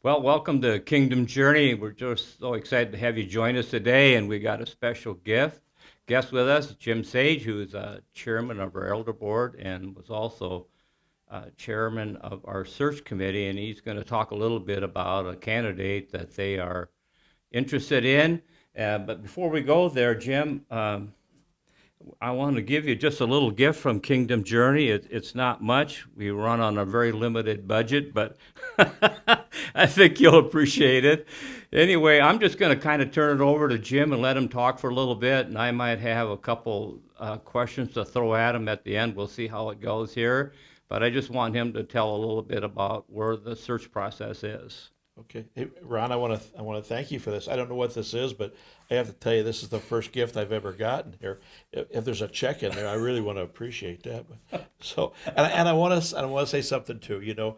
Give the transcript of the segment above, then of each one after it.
Well, welcome to Kingdom Journey. We're just so excited to have you join us today, and we got a special guest with us, Jim Sage, who is chairman of our elder board and was also chairman of our search committee, and he's going to talk a little bit about a candidate that they are interested in. But before we go there, Jim, I want to give you just a little gift from Kingdom Journey. It's not much. We run on a very limited budget, but I think you'll appreciate it. Anyway, I'm just going to kind of turn it over to Jim and let him talk for a little bit, and I might have a couple questions to throw at him at the end. We'll see how it goes here, but I just want him to tell a little bit about where the search process is. Okay. Hey, Ron, I want to thank you for this. I don't know what this is, but I have to tell you, this is the first gift I've ever gotten here. If there's a check in there, I really want to appreciate that. So, and I want to say something too.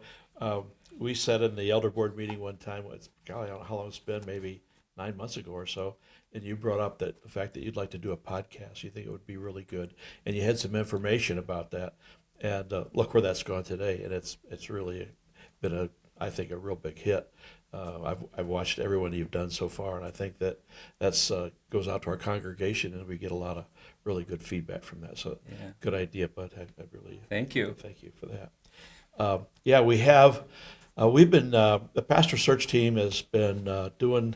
We said in the elder board meeting one time, golly, I don't know how long it's been, maybe 9 months ago or so, and you brought up that the fact that you'd like to do a podcast. You think it would be really good, and you had some information about that. And look where that's gone today, and it's really been I think a real big hit. I've watched everyone you've done so far, and I think that's goes out to our congregation, and we get a lot of really good feedback from that. So, Yeah. good idea, bud. I really Thank you. thank you for that. Yeah, we have. We've been the pastor search team has been doing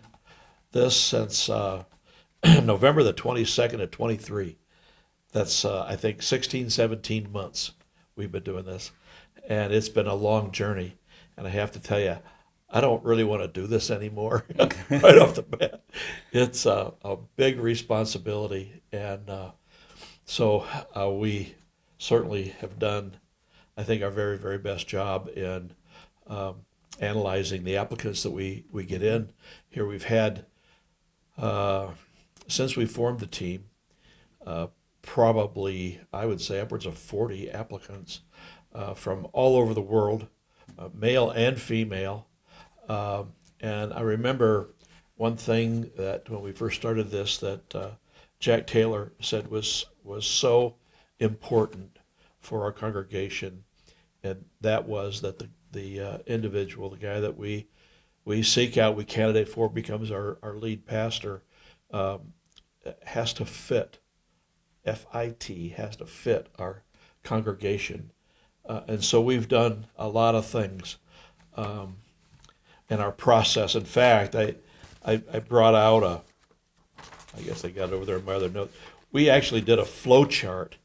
this since November the 22nd of 23. That's I think 16, 17 months we've been doing this, and it's been a long journey. And I have to tell you, I don't really want to do this anymore right off the bat. It's a big responsibility, and we certainly have done, I think, our very, very best job in um, analyzing the applicants that we get in. Here we've had, uh, since we formed the team, uh, probably, I would say, upwards of 40 applicants from all over the world, male and female. And I remember one thing that when we first started this that Jack Taylor said was so important for our congregation, and that was that the individual, the guy that we seek out, we candidate for, becomes our lead pastor, um, has to fit, FIT, has to fit our congregation. And so we've done a lot of things um, in our process. In fact, I brought out I guess I got it over there in my other note. We actually did a flow chart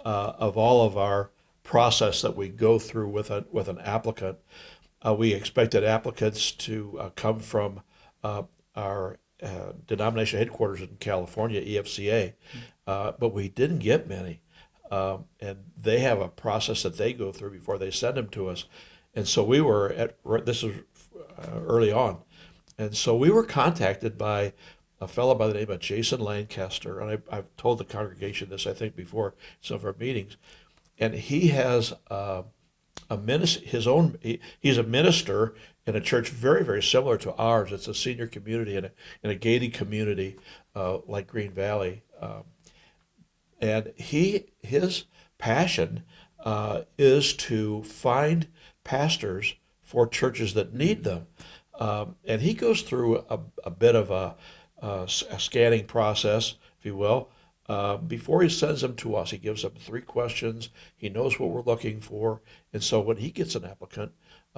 of all of our process that we go through with an applicant. We expected applicants to come from our denomination headquarters in California, EFCA, but we didn't get many. And they have a process that they go through before they send them to us. And so we were this is early on. And so we were contacted by a fellow by the name of Jason Lancaster. And I've told the congregation this, I think, before in some of our meetings. And he has he's a minister in a church very, very similar to ours. It's a senior community in a gated community like Green Valley. And his passion is to find pastors for churches that need them. And he goes through a bit of a scanning process, if you will, before he sends them to us. He gives them 3 questions. He knows what we're looking for. And so when he gets an applicant,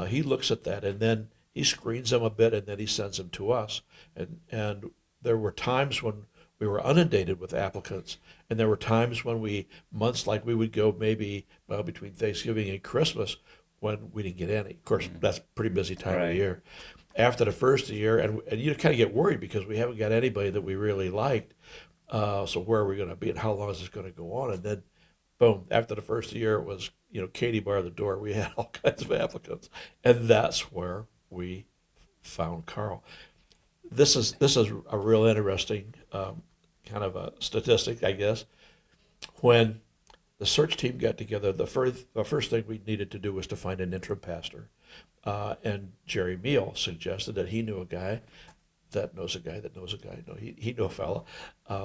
he looks at that, and then he screens them a bit, and then he sends them to us. And there were times when we were inundated with applicants, and there were times when months like we would go maybe between Thanksgiving and Christmas when we didn't get any. Of course, that's a pretty busy time of the Right. year. After the first year, and you kind of get worried because we haven't got anybody that we really liked. So where are we going to be, and how long is this going to go on? And then, boom! After the first year, it was Katie bar the door. We had all kinds of applicants, and that's where we found Carl. This is a real interesting kind of a statistic, I guess. When the search team got together, the first thing we needed to do was to find an interim pastor. And Jerry Meal suggested that he knew a guy that knows a guy that knows a guy. No, he knew a fellow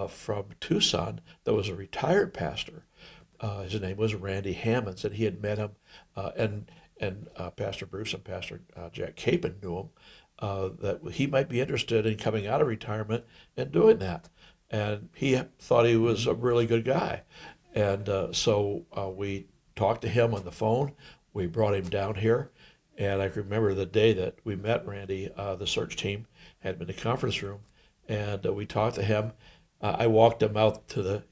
from Tucson that was a retired pastor. His name was Randy Hammonds, and he had met him, and Pastor Bruce and Pastor Jack Capon knew him. that he might be interested in coming out of retirement and doing that. And he thought he was a really good guy. And so we talked to him on the phone. We brought him down here. And I remember the day that we met Randy, the search team had been in the conference room, and we talked to him. I walked him out to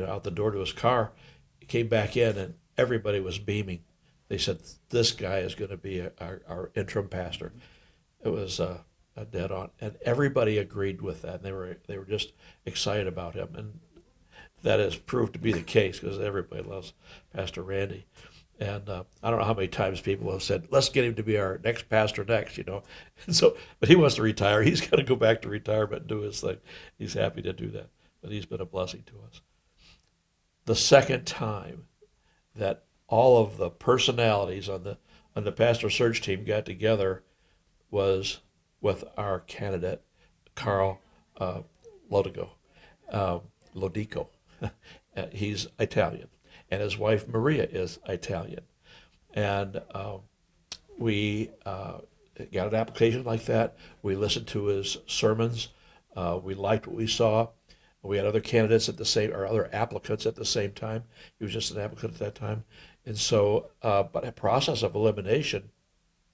out the door to his car. He came back in, and everybody was beaming. They said, "This guy is going to be our interim pastor." It was a dead on, and everybody agreed with that. And they were just excited about him, and that has proved to be the case because everybody loves Pastor Randy. And I don't know how many times people have said, "Let's get him to be our next pastor next." And so, but he wants to retire. He's going to go back to retirement and do his thing. He's happy to do that. But he's been a blessing to us. The second time that all of the personalities on the pastor search team got together was with our candidate, Carl Lodico. Lodico. He's Italian, and his wife Maria is Italian. And we got an application like that. We listened to his sermons. We liked what we saw. We had other candidates or other applicants at the same time. He was just an applicant at that time. And so, but a process of elimination,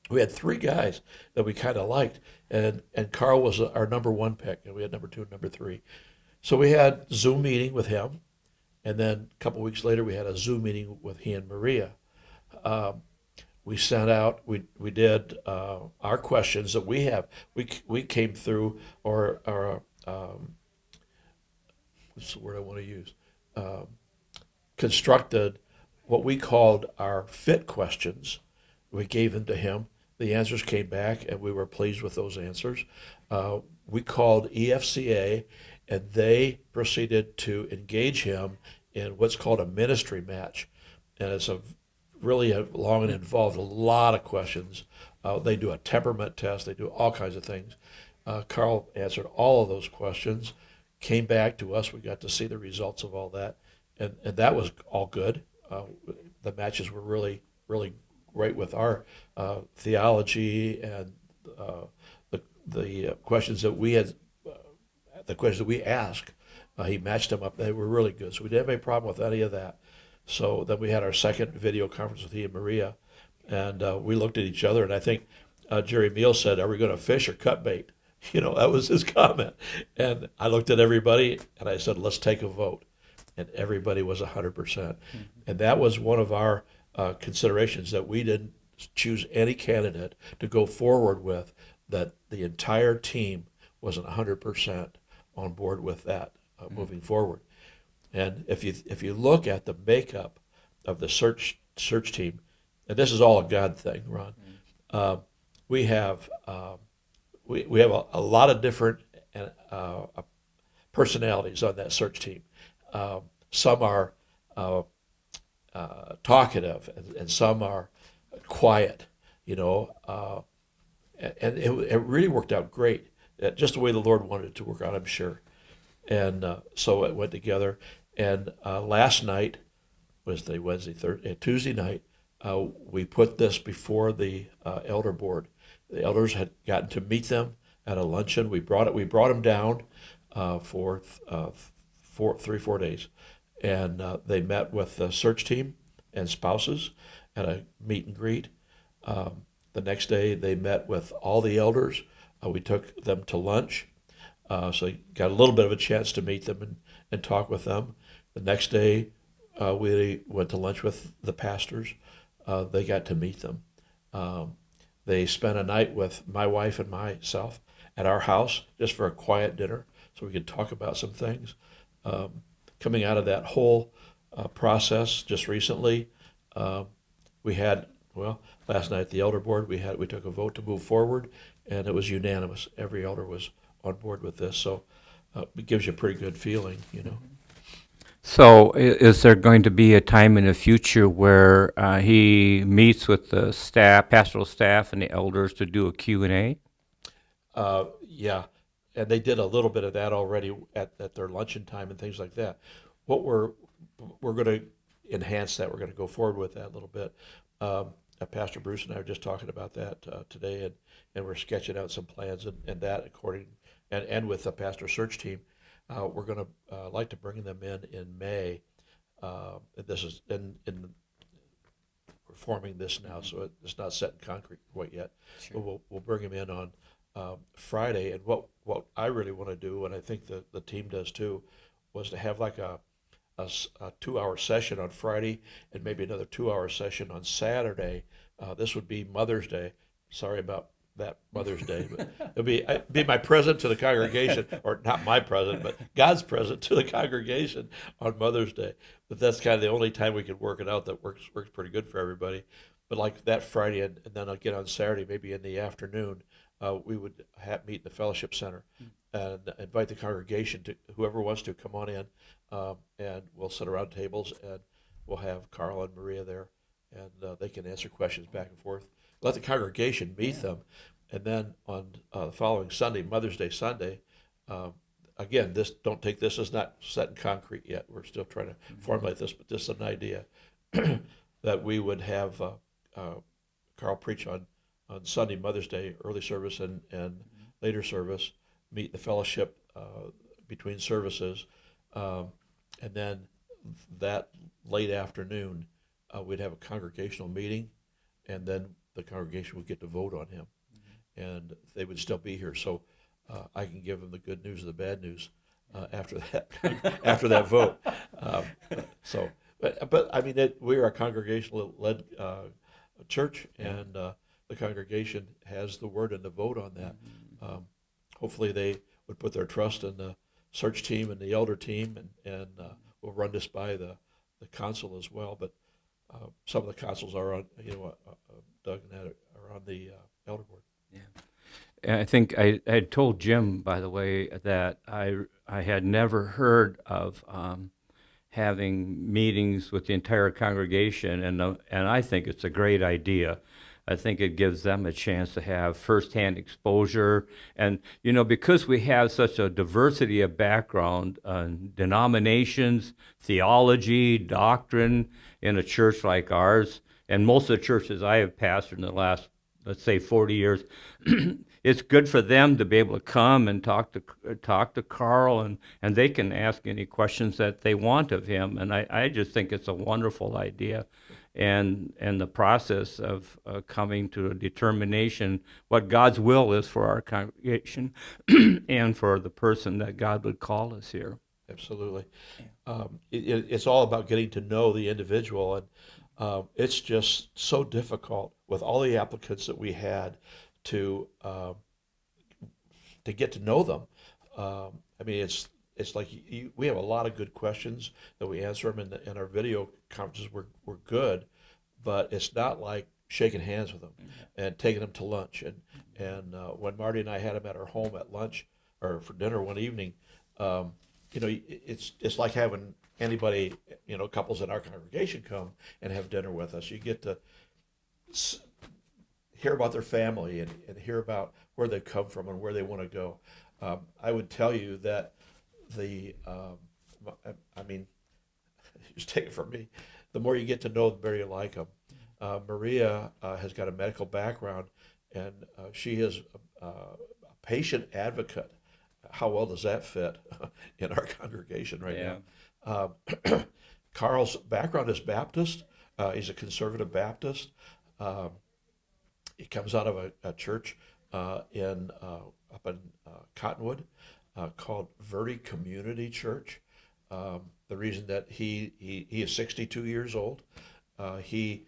we had three guys that we kind of liked, and Carl was our number one pick, and we had number two and number three. So we had Zoom meeting with him, and then a couple of weeks later we had a Zoom meeting with he and Maria. We sent out, we did our questions that we have. We came through, or what's the word I want to use? Constructed what we called our fit questions. We gave them to him. The answers came back, and we were pleased with those answers. We called EFCA, and they proceeded to engage him in what's called a ministry match. And it's really long and involved a lot of questions. They do a temperament test. They do all kinds of things. Carl answered all of those questions, came back to us. We got to see the results of all that, and that was all good. The matches were really, really great with our theology and the questions that we had, the questions that we asked. He matched them up. They were really good. So we didn't have any problem with any of that. So then we had our second video conference with he and Maria, and we looked at each other, and I think Jerry Meal said, "Are we going to fish or cut bait?" That was his comment. And I looked at everybody, and I said, "Let's take a vote." And everybody was 100%. Mm-hmm. And that was one of our considerations, that we didn't choose any candidate to go forward with, that the entire team wasn't 100% on board with that moving forward. And if you look at the makeup of the search team, and this is all a God thing, Ron, we have we have a lot of different personalities on that search team. Some are talkative, and some are quiet, and it really worked out great, just the way the Lord wanted it to work out, I'm sure. And so it went together. And last night was the Tuesday night, we put this before the elder board. The elders had gotten to meet them at a luncheon. We brought them down for 4 days, and they met with the search team and spouses at a meet and greet. The next day, they met with all the elders. We took them to lunch, so you got a little bit of a chance to meet them and talk with them. The next day, we went to lunch with the pastors. They got to meet them. They spent a night with my wife and myself at our house just for a quiet dinner so we could talk about some things. Coming out of that whole process just recently, we had, last night at the elder board, we took a vote to move forward, and it was unanimous. Every elder was on board with this, so it gives you a pretty good feeling. So is there going to be a time in the future where he meets with the staff, pastoral staff, and the elders to do a Q&A? Yeah, and they did a little bit of that already at their luncheon time and things like that. What we're going to enhance that. We're going to go forward with that a little bit. Pastor Bruce and I were just talking about that today and we're sketching out some plans and that according and with the pastor search team, we're going to like to bring them in May. This is in we're forming this now, so it's not set in concrete quite yet. Sure. But we'll bring them in on Friday. And what I really want to do, and I think the team does too, was to have like a 2 hour session on Friday and maybe another 2 hour session on Saturday. This would be Mother's Day. Sorry about that, Mother's Day, but be my present to the congregation, or not my present, but God's present to the congregation on Mother's Day. But that's kind of the only time we can work it out that works pretty good for everybody. But like that Friday, and then again on Saturday, maybe in the afternoon, we would meet in the fellowship center and invite the congregation to whoever wants to come on in, and we'll sit around tables and we'll have Carl and Maria there, and they can answer questions back and forth. Let the congregation meet them, and then on the following Sunday, Mother's Day Sunday, again, don't take this as not set in concrete yet. We're still trying to formulate this, but this is an idea that we would have Carl preach on Sunday, Mother's Day, early service and later service, meet the fellowship between services, and then that late afternoon, we'd have a congregational meeting, and then the congregation would get to vote on him, and they would still be here. So I can give them the good news and the bad news after that after that vote. But I mean, we are a congregational led church, and the congregation has the word and the vote on that. Hopefully, they would put their trust in the search team and the elder team, and we'll run this by the council as well. But some of the councils are on, Doug and Ed are on the elder board. Yeah. And I think I had told Jim, by the way, that I had never heard of having meetings with the entire congregation, and I think it's a great idea. I think it gives them a chance to have firsthand exposure, and because we have such a diversity of background, denominations, theology, doctrine in a church like ours, and most of the churches I have pastored in the last, let's say, 40 years, it's good for them to be able to come and talk to Carl, and they can ask any questions that they want of him. And I just think it's a wonderful idea, and the process of coming to a determination what God's will is for our congregation and for the person that God would call us here. Absolutely. It's all about getting to know the individual, and it's just so difficult with all the applicants that we had to get to know them. I mean, it's like we have a lot of good questions that we answer them, in our video conferences we're good, but it's not like shaking hands with them and taking them to lunch. And when Marty and I had them at our home at lunch or for dinner one evening, it's like having anybody, couples in our congregation come and have dinner with us. You get to hear about their family and hear about where they come from and where they want to go. I would tell you that just take it from me, the more you get to know them, the better you like them. Maria has got a medical background, and she is a patient advocate. How well does that fit in our congregation right now? Carl's background is Baptist. He's a conservative Baptist. He comes out of a church up in Cottonwood called Verde Community Church. The reason that he is 62 years old. He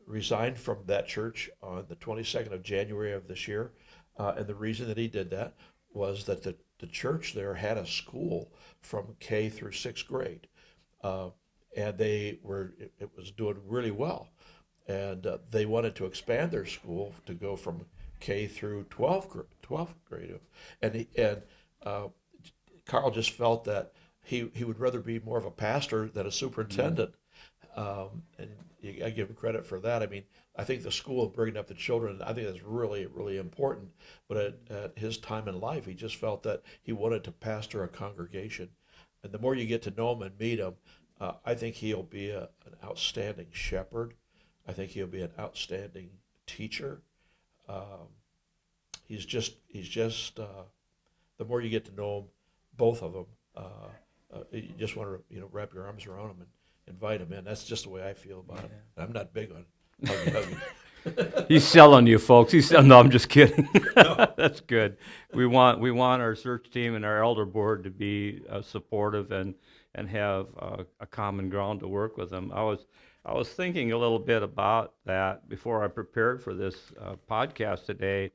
resigned from that church on the 22nd of January of this year. And the reason that he did that was that the church there had a school from K through sixth grade. And it was doing really well. And they wanted to expand their school to go from K through 12th grade. And Carl just felt that he would rather be more of a pastor than a superintendent. And I give him credit for that. I mean, I think the school of bringing up the children, I think that's really, really important. But at his time in life, he just felt that he wanted to pastor a congregation. And the more you get to know him and meet him, I think he'll be an outstanding shepherd. I think he'll be an outstanding teacher. um, he's just the more you get to know them, both of them, you just want to wrap your arms around them and invite them in. That's just the way I feel about it. I'm not big on huggy. He's selling you, folks. No, I'm just kidding. No. That's good. We want our search team and our elder board to be supportive and have a common ground to work with them. I was thinking a little bit about that before I prepared for this podcast today.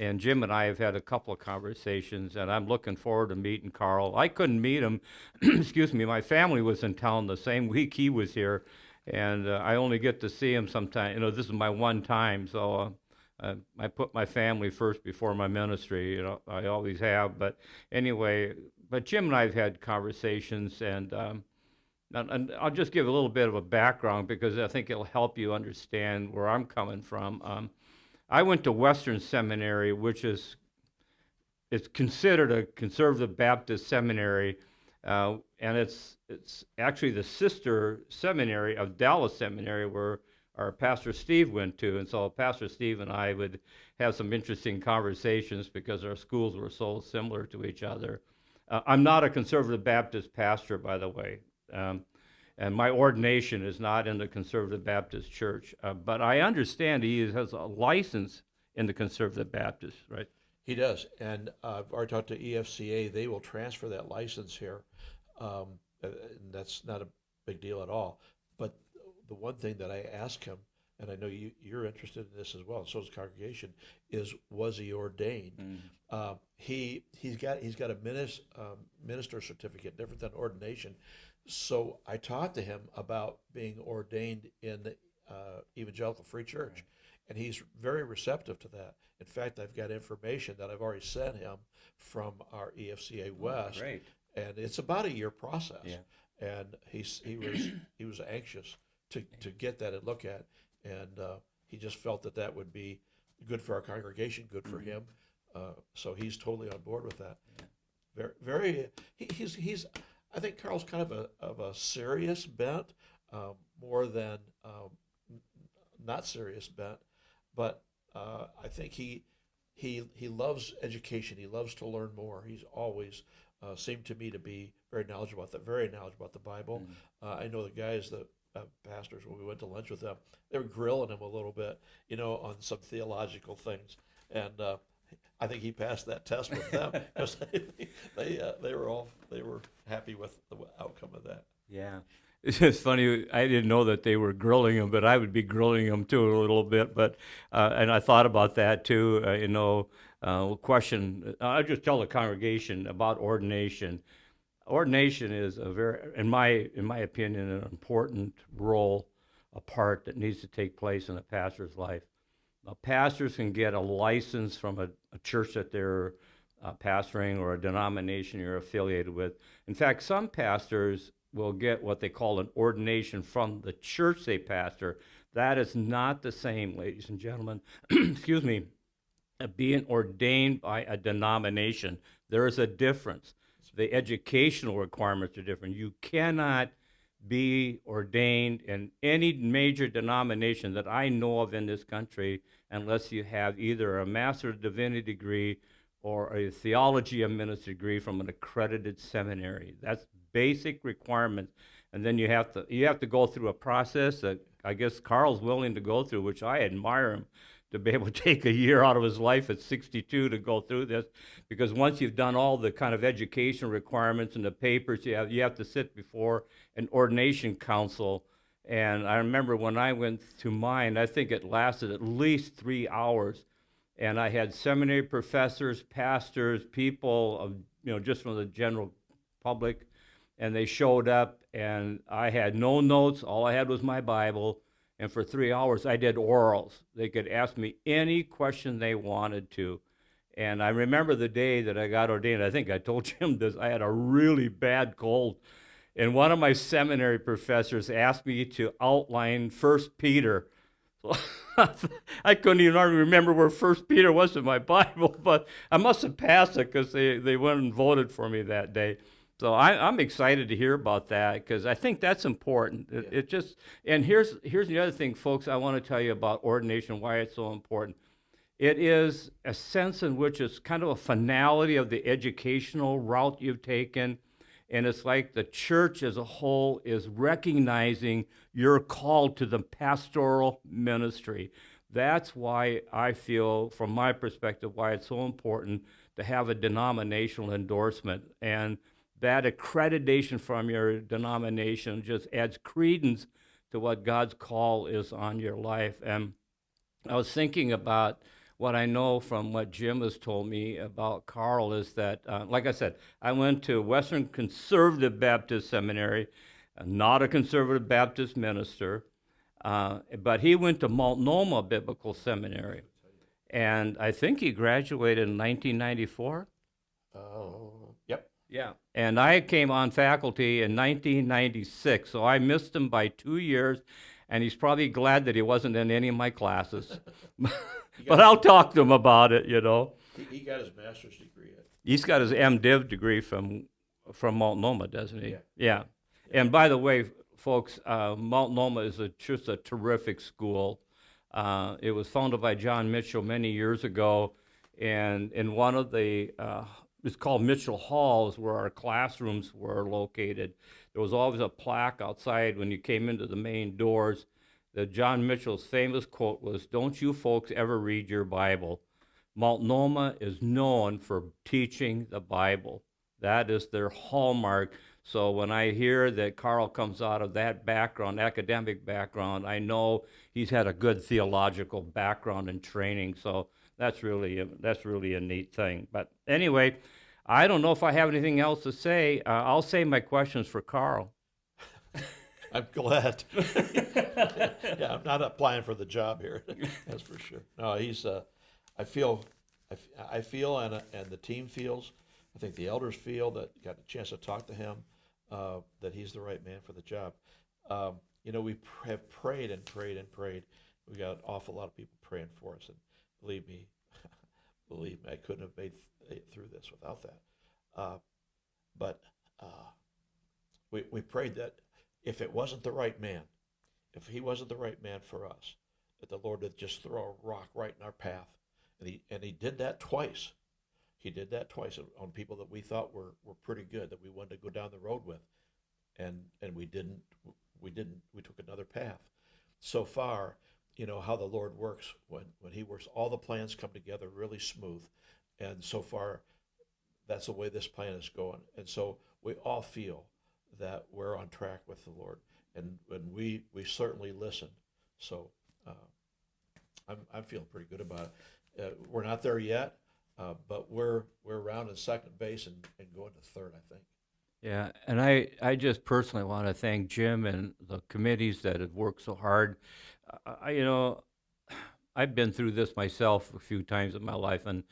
And Jim and I have had a couple of conversations, and I'm looking forward to meeting Carl. I couldn't meet him. Excuse me. My family was in town the same week he was here, and I only get to see him sometime. This is my one time, so I put my family first before my ministry. I always have. But anyway, Jim and I have had conversations, and I'll just give a little bit of a background because I think it'll help you understand where I'm coming from. I went to Western Seminary, which it's considered a conservative Baptist seminary, and it's actually the sister seminary of Dallas Seminary, where our Pastor Steve went to. And so Pastor Steve and I would have some interesting conversations because our schools were so similar to each other. I'm not a conservative Baptist pastor, by the way. And my ordination is not in the Conservative Baptist Church. But I understand he has a license in the Conservative Baptist, right? He does, and I've already talked to EFCA. They will transfer that license here, and that's not a big deal at all. But the one thing that I asked him, and I know you're interested in this as well, and so is the congregation, is was he ordained? He's got a minister certificate, different than ordination. So I talked to him about being ordained in the Evangelical Free Church, and he's very receptive to that. In fact, I've got information that I've already sent him from our EFCA West, Great. and it's about a year process. Yeah. And he was anxious to get that and look at, and he just felt that would be good for our congregation, good for him. So he's totally on board with that. Very, very. He's. I think Carl's kind of a serious bent, more than not serious bent, but I think he loves education. He loves to learn more. He's always seemed to me to be very knowledgeable about the Bible. I know the guys, the pastors, when we went to lunch with them, they were grilling him a little bit, on some theological things, and I think he passed that test with them because they were happy with the outcome of that. Yeah. It's just funny. I didn't know that they were grilling him, but I would be grilling him too a little bit. But and I thought about that too. Question. I'll just tell the congregation about ordination. Ordination is a very, in my opinion, an important role, a part that needs to take place in a pastor's life. Pastors can get a license from a church that they're pastoring or a denomination you're affiliated with. In fact, some pastors will get what they call an ordination from the church they pastor. That is not the same, ladies and gentlemen, excuse me, being ordained by a denomination. There is a difference. The educational requirements are different. You cannot be ordained in any major denomination that I know of in this country unless you have either a Master of Divinity degree or a Theology of Ministry degree from an accredited seminary. That's basic requirements. And then you have to go through a process that I guess Carl's willing to go through, which I admire him, to be able to take a year out of his life at 62 to go through this, because once you've done all the kind of education requirements and the papers, you have to sit before an ordination council. And I remember when I went to mine, I think it lasted at least 3 hours, and I had seminary professors, pastors, people of, just from the general public, and they showed up, and I had no notes. All I had was my Bible. And for 3 hours, I did orals. They could ask me any question they wanted to. And I remember the day that I got ordained. I think I told Jim this. I had a really bad cold. And one of my seminary professors asked me to outline 1 Peter. So I couldn't even remember where 1 Peter was in my Bible, but I must have passed it because they went and voted for me that day. So I'm excited to hear about that because I think that's important. It just, and here's the other thing, folks, I want to tell you about ordination, why it's so important. It is a sense in which it's kind of a finality of the educational route you've taken. And it's like the church as a whole is recognizing your call to the pastoral ministry. That's why I feel, from my perspective, why it's so important to have a denominational endorsement. And that accreditation from your denomination just adds credence to what God's call is on your life. And I was thinking about what I know from what Jim has told me about Carl is that, like I said, I went to Western Conservative Baptist Seminary, not a conservative Baptist minister, but he went to Multnomah Biblical Seminary, and I think he graduated in 1994. Yep. Yeah. And I came on faculty in 1996, so I missed him by 2 years, and he's probably glad that he wasn't in any of my classes. But I'll talk to him about it, you know. He got his master's degree at. He's got his MDiv degree from Multnomah, doesn't he? Yeah. Yeah. And by the way, folks, Multnomah is just a terrific school. It was founded by John Mitchell many years ago, and in one of the it's called Mitchell Halls, where our classrooms were located. There was always a plaque outside when you came into the main doors. That John Mitchell's famous quote was, "Don't you folks ever read your Bible." Multnomah is known for teaching the Bible. That is their hallmark. So when I hear that Carl comes out of that background, academic background, I know he's had a good theological background and training. So that's really a neat thing. But anyway, I don't know if I have anything else to say. I'll save my questions for Carl. I'm glad. Yeah, I'm not applying for the job here. That's for sure. No, he's. I feel, I feel, and the team feels. I think the elders feel that got a chance to talk to him, that he's the right man for the job. We have prayed and prayed and prayed. We got an awful lot of people praying for us, and believe me, I couldn't have made it through this without that. But we prayed that if it wasn't the right man, if he wasn't the right man for us, that the Lord would just throw a rock right in our path. And he did that twice. He did that twice on people that we thought were pretty good, that we wanted to go down the road with. And we didn't. We took another path. So far, how the Lord works when he works, all the plans come together really smooth. And so far, that's the way this plan is going. And so we all feel that we're on track with the Lord, and we certainly listen. So I'm feeling pretty good about it. We're not there yet, but we're around in second base and going to third, I think. Yeah, and I just personally want to thank Jim and the committees that have worked so hard. I've been through this myself a few times in my life, and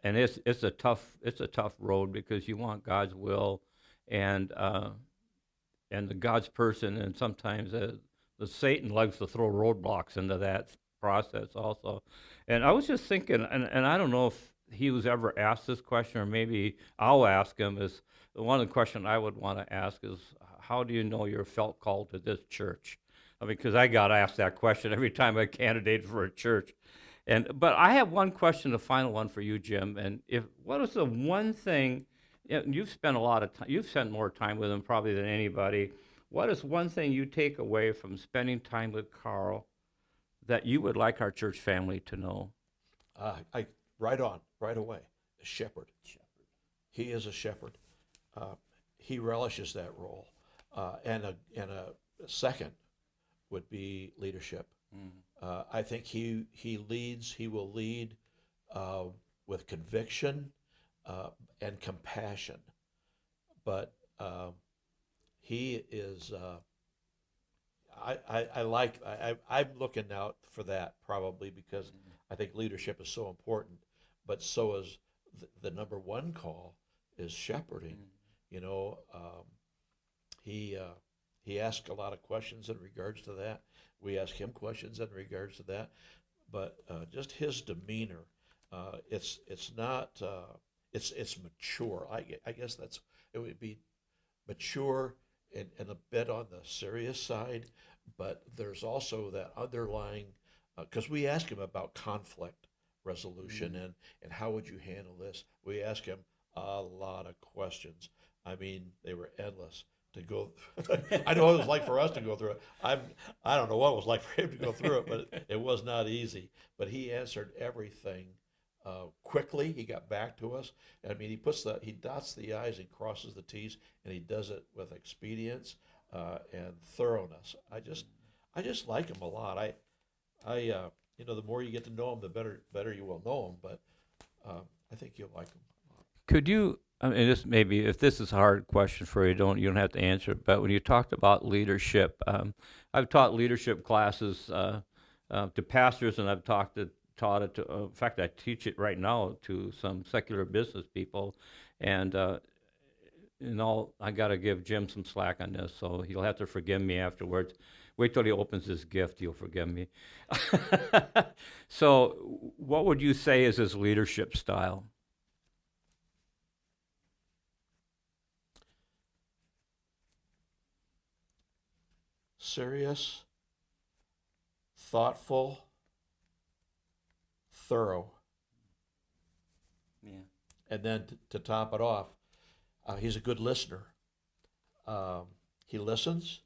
it's a tough road because you want God's will, and the God's person, and sometimes the Satan likes to throw roadblocks into that process also. And I was just thinking, and I don't know if he was ever asked this question, or maybe I'll ask him, is one of the questions I would want to ask is, how do you know you're felt called to this church? I mean, because I got asked that question every time I candidated for a church. But I have one question, the final one for you, Jim. And what is the one thing, you've spent a lot of time, you've spent more time with him probably than anybody. What is one thing you take away from spending time with Carl that you would like our church family to know? Right away, a shepherd. He is a shepherd. He relishes that role. And a second would be leadership. I think he leads. He will lead with conviction and compassion. But he is. I'm looking out for that probably because I think leadership is so important. But so is the number one call is shepherding. He asks a lot of questions in regards to that. We ask him questions in regards to that, but just his demeanor, it's not it's mature. I guess it would be mature and a bit on the serious side, but there's also that underlying because we ask him about conflict resolution, and how would you handle this? We asked him a lot of questions. I mean, they were endless to go. I know what it was like for us to go through it. I don't know what it was like for him to go through it, but it was not easy. But he answered everything quickly. He got back to us. I mean, he dots the i's and crosses the t's, and he does it with expedience and thoroughness. I just like him a lot. The more you get to know him, the better you will know him. But I think you'll like him a lot. Could you, I mean, this maybe if this is a hard question for you, you don't have to answer it. But when you talked about leadership, I've taught leadership classes to pastors, and I've taught it to. In fact, I teach it right now to some secular business people, and I got to give Jim some slack on this, so he'll have to forgive me afterwards. Wait till he opens his gift, he'll forgive me. So, what would you say is his leadership style? Serious, thoughtful, thorough. Yeah. And then to top it off, he's a good listener. He listens.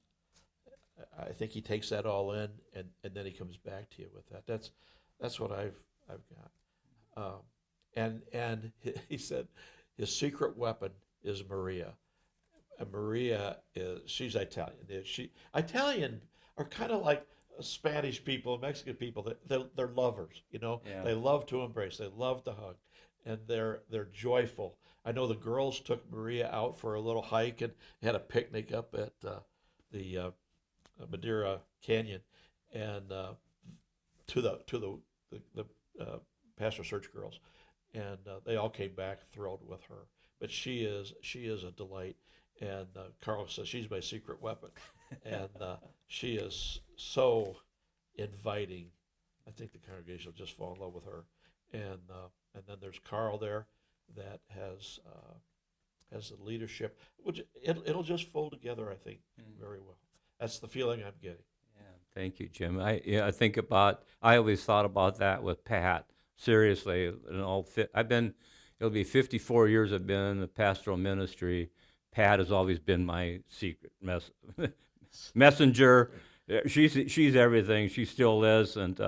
I think he takes that all in, and then he comes back to you with that. That's what I've got. And he said his secret weapon is Maria. And Maria she's Italian. Italian are kind of like Spanish people, Mexican people. They're lovers. Yeah. They love to embrace. They love to hug, and they're joyful. I know the girls took Maria out for a little hike and had a picnic up at the Madeira Canyon, and to the Pastoral Search girls, and they all came back thrilled with her. But she is a delight, and Carl says she's my secret weapon, and she is so inviting. I think the congregation will just fall in love with her, and then there's Carl there that has the leadership, which it'll just fold together. I think very well. That's the feeling I'm getting. Yeah, thank you, Jim. I always thought about that with Pat. Seriously, it'll be 54 years I've been in the pastoral ministry. Pat has always been my secret messenger. She's everything. She still is, and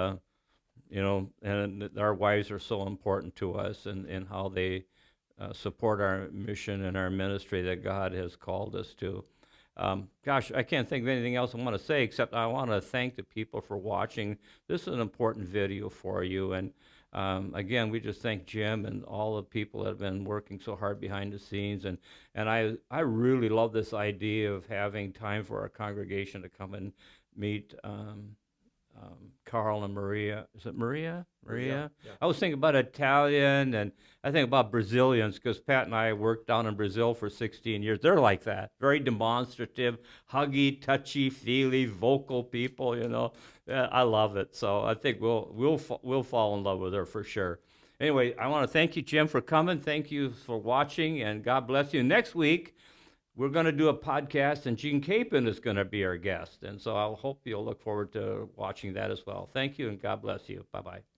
and our wives are so important to us, and how they support our mission and our ministry that God has called us to. Gosh, I can't think of anything else I want to say except I want to thank the people for watching. This is an important video for you. And again, we just thank Jim and all the people that have been working so hard behind the scenes. And I really love this idea of having time for our congregation to come and meet Carl and Maria. Is it Maria? Maria? Yeah. I was thinking about Italian, and I think about Brazilians, because Pat and I worked down in Brazil for 16 years. They're like that, very demonstrative, huggy, touchy-feely, vocal people. Yeah, I love it. So I think we'll fall in love with her for sure. Anyway, I want to thank you, Jim, for coming. Thank you for watching, and God bless you. Next week, we're going to do a podcast, and Gene Capon is going to be our guest. And so I hope you'll look forward to watching that as well. Thank you, and God bless you. Bye-bye.